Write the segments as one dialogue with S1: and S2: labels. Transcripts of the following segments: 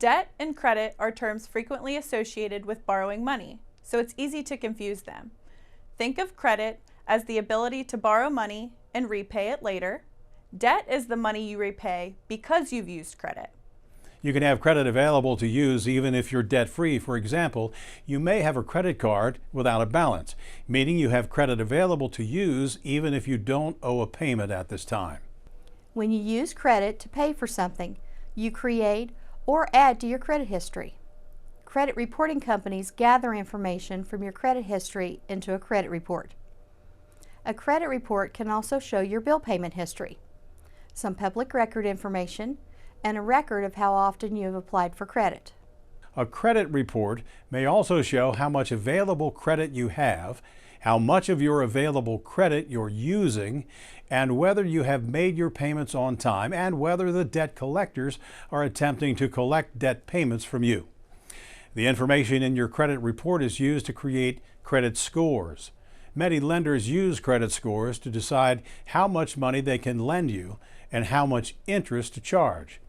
S1: Debt and credit are terms frequently associated with borrowing money, so it's easy to confuse them. Think of credit as the ability to borrow money and repay it later. Debt is the money you repay because you've used credit.
S2: You can have credit available to use even if you're debt-free. For example, you may have a credit card without a balance, meaning you have credit available to use even if you don't owe a payment at this time.
S3: When you use credit to pay for something, you create or add to your credit history. Credit reporting companies gather information from your credit history into a credit report. A credit report can also show your bill payment history, some public record information, and a record of how often you have applied for credit.
S2: A credit report may also show how much available credit you have, how much of your available credit you're using, and whether you have made your payments on time, and whether the debt collectors are attempting to collect debt payments from you. The information in your credit report is used to create credit scores. Many lenders use credit scores to decide how much money they can lend you and how much interest to charge.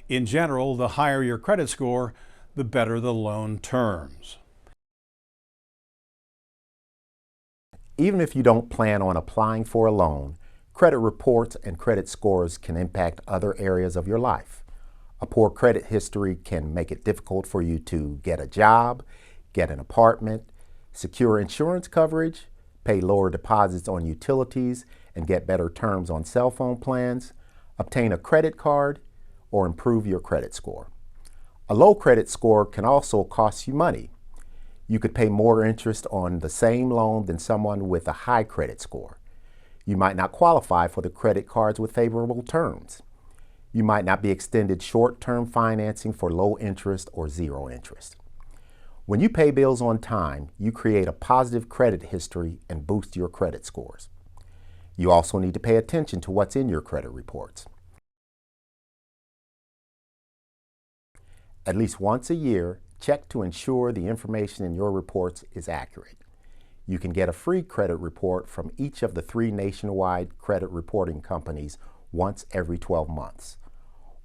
S2: In general, the higher your credit score, the better the loan terms.
S4: Even if you don't plan on applying for a loan, credit reports and credit scores can impact other areas of your life. A poor credit history can make it difficult for you to get a job, get an apartment, secure insurance coverage, pay lower deposits on utilities and get better terms on cell phone plans, obtain a credit card, or improve your credit score. A low credit score can also cost you money. You could pay more interest on the same loan than someone with a high credit score. You might not qualify for the credit cards with favorable terms. You might not be extended short-term financing for low interest or zero interest. When you pay bills on time, you create a positive credit history and boost your credit scores. You also need to pay attention to what's in your credit reports. At least once a year, check to ensure the information in your reports is accurate. You can get a free credit report from each of the 3 nationwide credit reporting companies once every 12 months.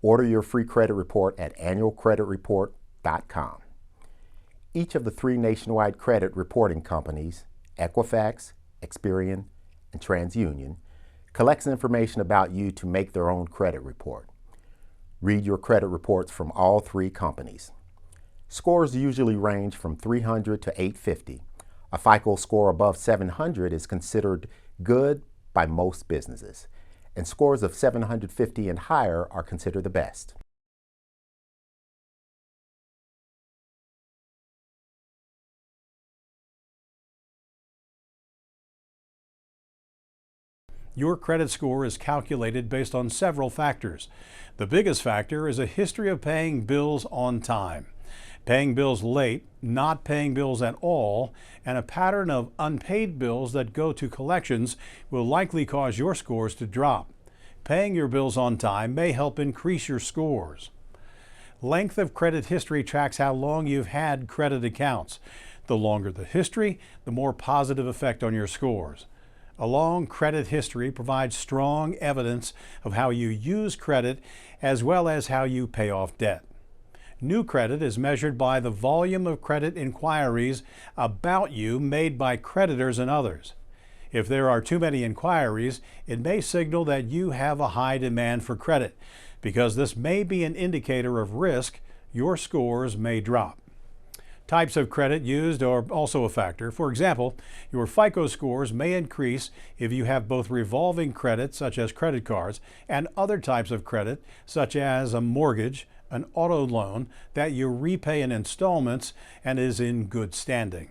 S4: Order your free credit report at annualcreditreport.com. Each of the 3 nationwide credit reporting companies, Equifax, Experian, and TransUnion, collects information about you to make their own credit report. Read your credit reports from all 3 companies. Scores usually range from 300 to 850. A FICO score above 700 is considered good by most businesses, and scores of 750 and higher are considered the best.
S2: Your credit score is calculated based on several factors. The biggest factor is a history of paying bills on time, paying bills late, not paying bills at all, and a pattern of unpaid bills that go to collections will likely cause your scores to drop. Paying your bills on time may help increase your scores. Length of credit history tracks how long you've had credit accounts. The longer the history, the more positive effect on your scores. A long credit history provides strong evidence of how you use credit as well as how you pay off debt. New credit is measured by the volume of credit inquiries about you made by creditors and others. If there are too many inquiries, it may signal that you have a high demand for credit. Because this may be an indicator of risk, your scores may drop. Types of credit used are also a factor. For example, your FICO scores may increase if you have both revolving credit, such as credit cards, and other types of credit, such as a mortgage, an auto loan that you repay in installments and is in good standing.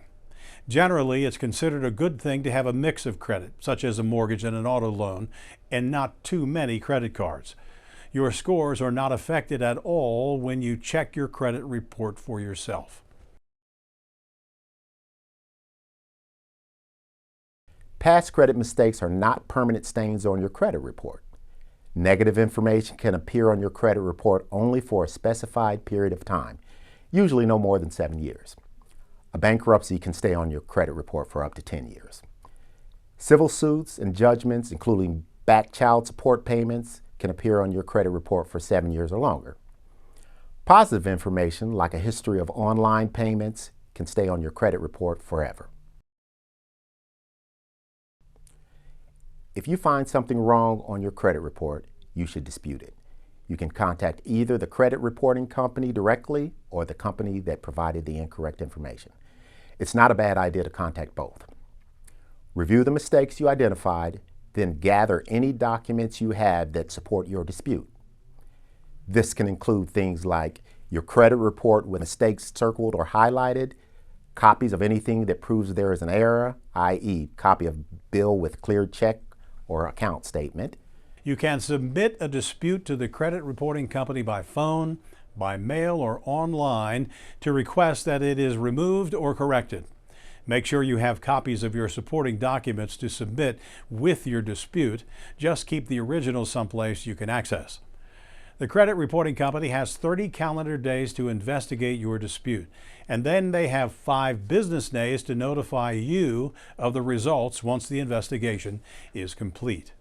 S2: Generally, it's considered a good thing to have a mix of credit, such as a mortgage and an auto loan, and not too many credit cards. Your scores are not affected at all when you check your credit report for yourself.
S4: Past credit mistakes are not permanent stains on your credit report. Negative information can appear on your credit report only for a specified period of time, usually no more than 7 years. A bankruptcy can stay on your credit report for up to 10 years. Civil suits and judgments, including back child support payments, can appear on your credit report for 7 years or longer. Positive information, like a history of online payments, can stay on your credit report forever. If you find something wrong on your credit report, you should dispute it. You can contact either the credit reporting company directly or the company that provided the incorrect information. It's not a bad idea to contact both. Review the mistakes you identified, then gather any documents you have that support your dispute. This can include things like your credit report with mistakes circled or highlighted, copies of anything that proves there is an error, i.e., copy of bill with cleared check or account statement.
S2: You can submit a dispute to the credit reporting company by phone, by mail, or online to request that it is removed or corrected. Make sure you have copies of your supporting documents to submit with your dispute. Just keep the original someplace you can access. The credit reporting company has 30 calendar days to investigate your dispute, and then they have 5 business days to notify you of the results once the investigation is complete.